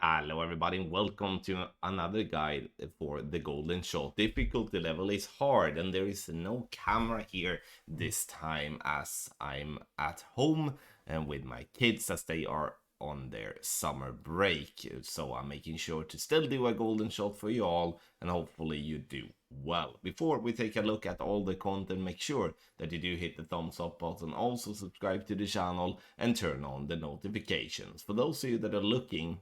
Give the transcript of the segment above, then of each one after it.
Hello everybody and welcome to another guide for the golden shot. Difficulty level is hard and there is no camera here this time as I'm at home and with my kids as they are on their summer break. So I'm making sure to still do a golden shot for you all and hopefully you do well. Before we take a look at all the content, make sure that you do hit the thumbs up button, also subscribe to the channel and turn on the notifications. For those of you that are looking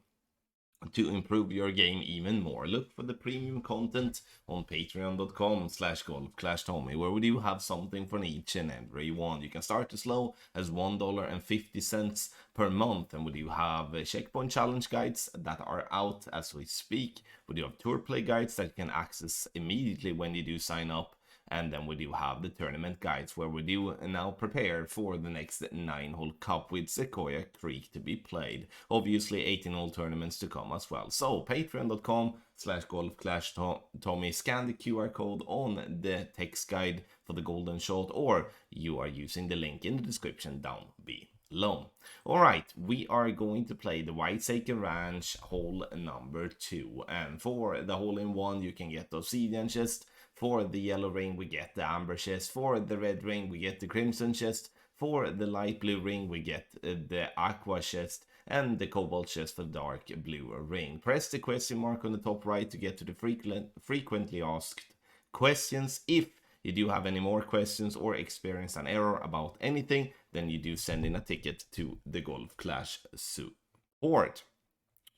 to improve your game even more, look for the premium content on patreon.com/golfclashtommy, where we do have something for each and every one. You can start as low as $1.50 per month, and we do have checkpoint challenge guides that are out as we speak. We do have tour play guides that you can access immediately when you do sign up. And then we do have the tournament guides where we do now prepare for the next 9-hole cup with Sequoia Creek to be played. Obviously 18-hole tournaments to come as well. So patreon.com/golfclashtommy, scan the QR code on the text guide for the golden shot, or you are using the link in the description down below. Alright, we are going to play the Wiseacre Ranch hole number 2. And for the hole in 1 you can get the obsidian chest. For the yellow ring, we get the amber chest. For the red ring, we get the crimson chest. For the light blue ring, we get the aqua chest. And the cobalt chest for the dark blue ring. Press the question mark on the top right to get to the frequently asked questions. If you do have any more questions or experience an error about anything, then you do send in a ticket to the Golf Clash support.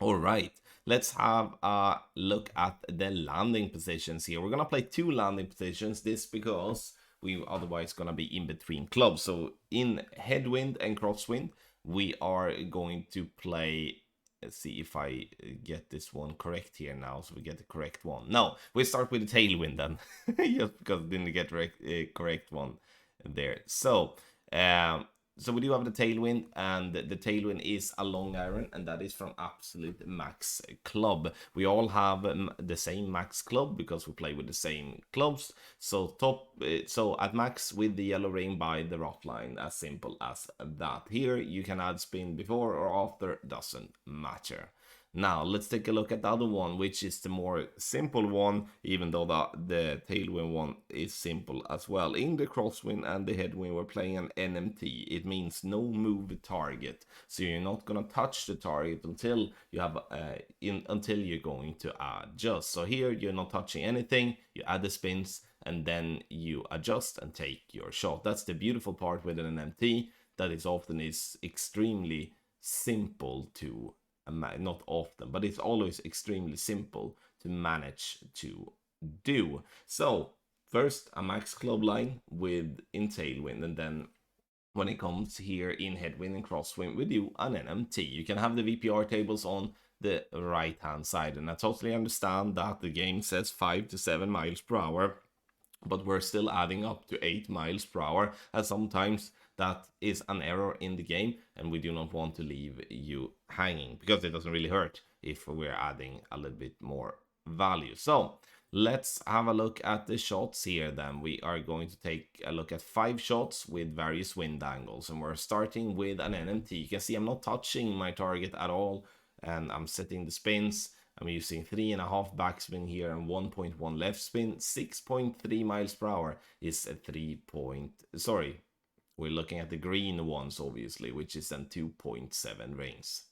All right, let's have a look at the landing positions here. We're gonna play 2 landing positions, this because we otherwise gonna be in between clubs. So in headwind and crosswind, we are going to play. Let's see if I get this one correct here now, so we get the correct one. No, we start with the tailwind then, just because I didn't get correct one there. So we do have the tailwind, and the tailwind is a long iron, and that is from Absolute Max Club. We all have the same max club because we play with the same clubs. So so at max with the yellow ring by the rough line, as simple as that. Here you can add spin before or after, doesn't matter. Now let's take a look at the other one, which is the more simple one, even though the tailwind one is simple as well. In the crosswind and the headwind, we're playing an NMT. It means no move target. So you're not gonna touch the target until you have until you're going to adjust. So here you're not touching anything. You add the spins and then you adjust and take your shot. That's the beautiful part with an NMT. That is often extremely simple to. Not often, but it's always extremely simple to manage to do. So first a max club line with in tailwind, and then when it comes here in headwind and crosswind, we do an NMT. You can have the VPR tables on the right hand side, and I totally understand that the game says 5 to 7 miles per hour, but we're still adding up to 8 miles per hour, and sometimes that is an error in the game, and we do not want to leave you hanging because it doesn't really hurt if we're adding a little bit more value. So let's have a look at the shots here then. We are going to take a look at 5 shots with various wind angles, and we're starting with an NMT. You can see I'm not touching my target at all, and I'm setting the spins. I'm using 3.5 backspin here and 1.1 left spin. 6.3 miles per hour is a we're looking at the green ones, obviously, which is then 2.7 rings.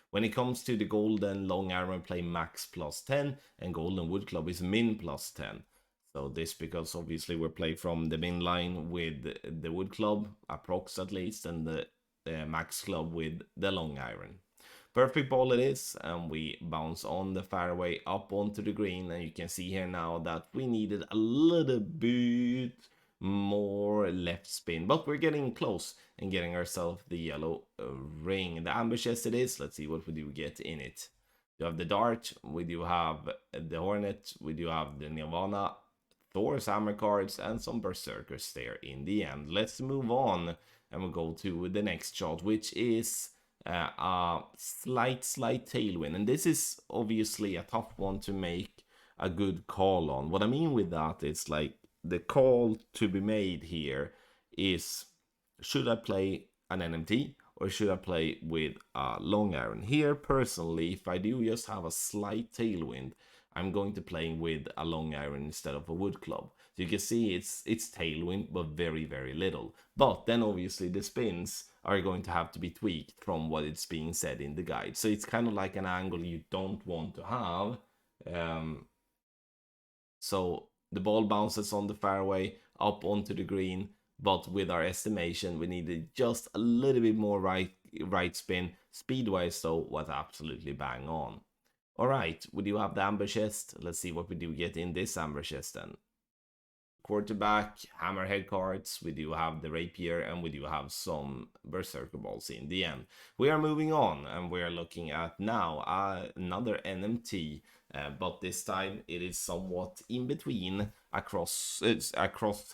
When it comes to the golden long iron, play max +10, and golden wood club is min +10. So this because obviously we're playing from the min line with the wood club, approx at least, and the max club with the long iron. Perfect ball it is, and we bounce on the fairway up onto the green, and you can see here now that we needed a little bit more left spin, but we're getting close and getting ourselves the yellow ring. The amber chest it is. Let's see what we do get in it. You have the dart, we do have the hornet, we do have the nirvana, Thor's hammer cards, and some berserkers there in the end. Let's move on and we'll go to the next shot, which is a slight tailwind, and this is obviously a tough one to make a good call on. What I mean with that is, like, the call to be made here is, should I play an NMT or should I play with a long iron? Here, personally, if I do just have a slight tailwind, I'm going to play with a long iron instead of a wood club. So you can see it's tailwind, but very, very little. But then obviously the spins are going to have to be tweaked from what it's being said in the guide. So it's kind of like an angle you don't want to have. So the ball bounces on the fairway up onto the green, but with our estimation, we needed just a little bit more right spin. Speed-wise, though, was absolutely bang on. All right, we do have the amber chest. Let's see what we do get in this amber chest then. Quarterback, hammerhead cards, we do have the rapier, and we do have some berserker balls in the end. We are moving on, and we are looking at now another NMT, but this time it is somewhat in between a cross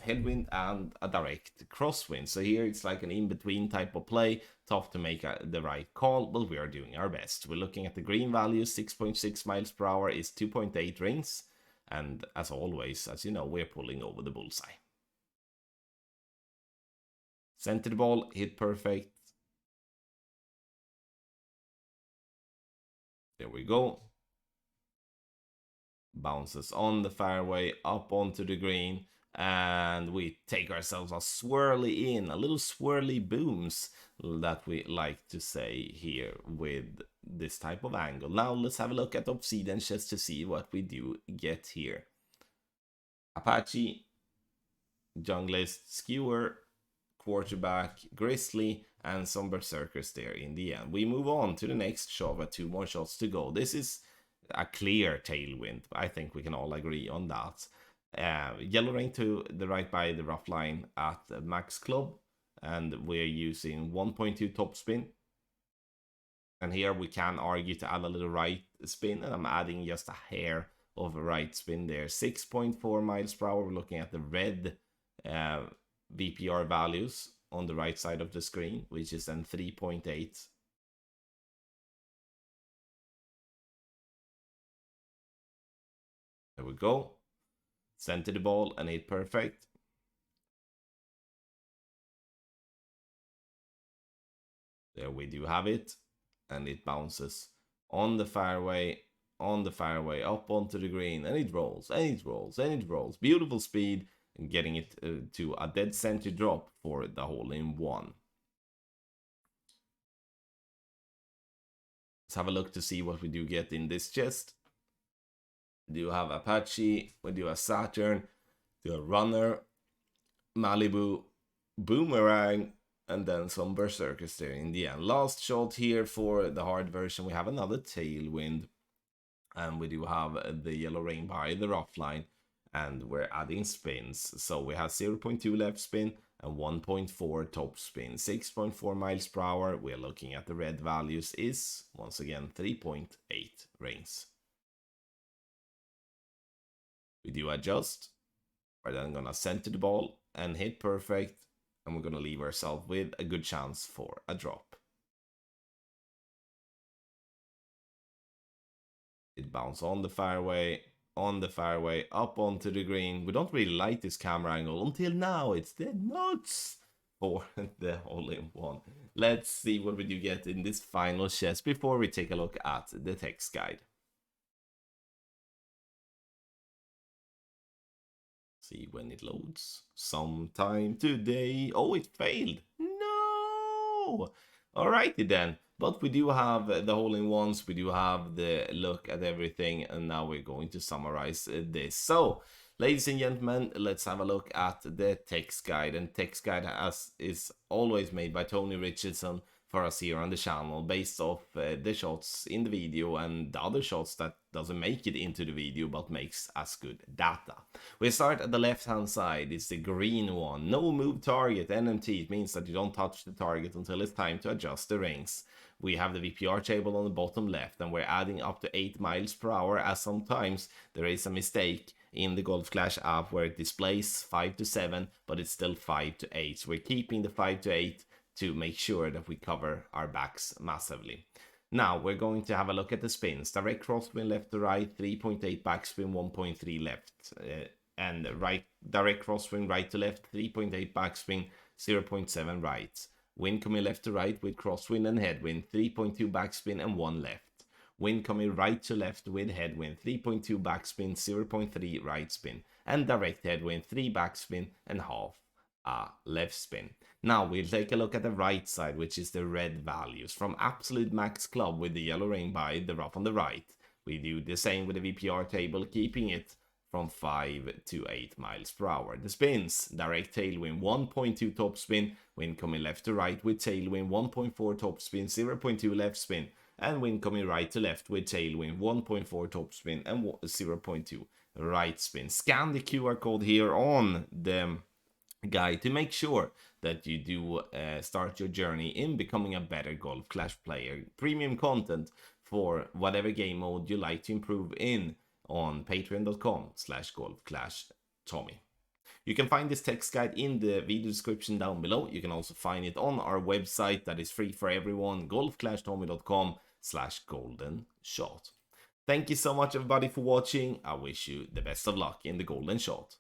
headwind and a direct crosswind. So here it's like an in-between type of play, tough to make the right call, but we are doing our best. We're looking at the green value, 6.6 miles per hour is 2.8 rings. And as always, as you know, we're pulling over the bullseye. Center the ball, hit perfect. There we go. Bounces on the fairway, up onto the green. And we take ourselves a swirly in, a little swirly booms that we like to say here with this type of angle. Now let's have a look at Obsidian just to see what we do get here. Apache, Junglist, Skewer, Quarterback, Grizzly, and some Berserkers there in the end. We move on to the next shot with 2 more shots to go. This is a clear tailwind. I think we can all agree on that. Yellow Rain to the right by the rough line at max club, and we're using 1.2 topspin. And here we can argue to add a little right spin, and I'm adding just a hair of a right spin there. 6.4 miles per hour. We're looking at the red VPR values on the right side of the screen, which is then 3.8. There we go. Center the ball and hit perfect. There we do have it. And it bounces on the fairway, up onto the green, and it rolls, and it rolls, and it rolls. Beautiful speed, and getting it to a dead center drop for the hole-in-one. Let's have a look to see what we do get in this chest. We do have Apache, we do a Saturn, we do a Runner, Malibu, Boomerang, and then some Berserkers there in the end. Last shot here for the hard version. We have another Tailwind, and we do have the Yellow Rain by the rough line, and we're adding spins. So we have 0.2 left spin and 1.4 top spin. 6.4 miles per hour. We're looking at the red values is, once again, 3.8 rings. We do adjust. We're then gonna center the ball and hit perfect, and we're gonna leave ourselves with a good chance for a drop. It bounces on the fairway, up onto the green. We don't really like this camera angle until now. It's dead nuts for the hole-in-one. Let's see what we do get in this final chest before we take a look at the text guide. See when it loads. Sometime today. Oh, it failed. No! Alrighty then. But we do have the hole-in-ones. We do have the look at everything. And now we're going to summarize this. So, ladies and gentlemen, let's have a look at the text guide. And text guide is always made by Tony Richardson for us here on the channel, based off the shots in the video and the other shots that doesn't make it into the video but makes as good data. We start at the left hand side. It's the green one. No move target, NMT. It means that you don't touch the target until it's time to adjust the rings. We have the VPR table on the bottom left, and we're adding up to 8 miles per hour, as sometimes there is a mistake in the Golf Clash app where it displays 5 to 7, but it's still 5 to 8. So we're keeping the 5 to 8 to make sure that we cover our backs massively. Now we're going to have a look at the spins. Direct crosswind left to right, 3.8 backspin, 1.3 left. And right direct crosswind right to left, 3.8 backspin, 0.7 right. Wind coming left to right with crosswind and headwind, 3.2 backspin and 1 left. Wind coming right to left with headwind, 3.2 backspin, 0.3 right spin, and direct headwind, 3 backspin and half left spin. Now we'll take a look at the right side, which is the red values. From absolute max club with the yellow ring by the rough on the right. We do the same with the VPR table, keeping it from 5 to 8 miles per hour. The spins, direct tailwind 1.2 top spin, wind coming left to right with tailwind 1.4 top spin, 0.2 left spin, and wind coming right to left with tailwind 1.4 top spin and 0.2 right spin. Scan the QR code here on the guide to make sure that you do start your journey in becoming a better Golf Clash player. Premium content for whatever game mode you like to improve in on patreon.com/golfclashtommy. You can find this text guide in the video description down below. You can also find it on our website that is free for everyone, golfclashtommy.com/golden shot. Thank you so much everybody for watching. I wish you the best of luck in the golden shot.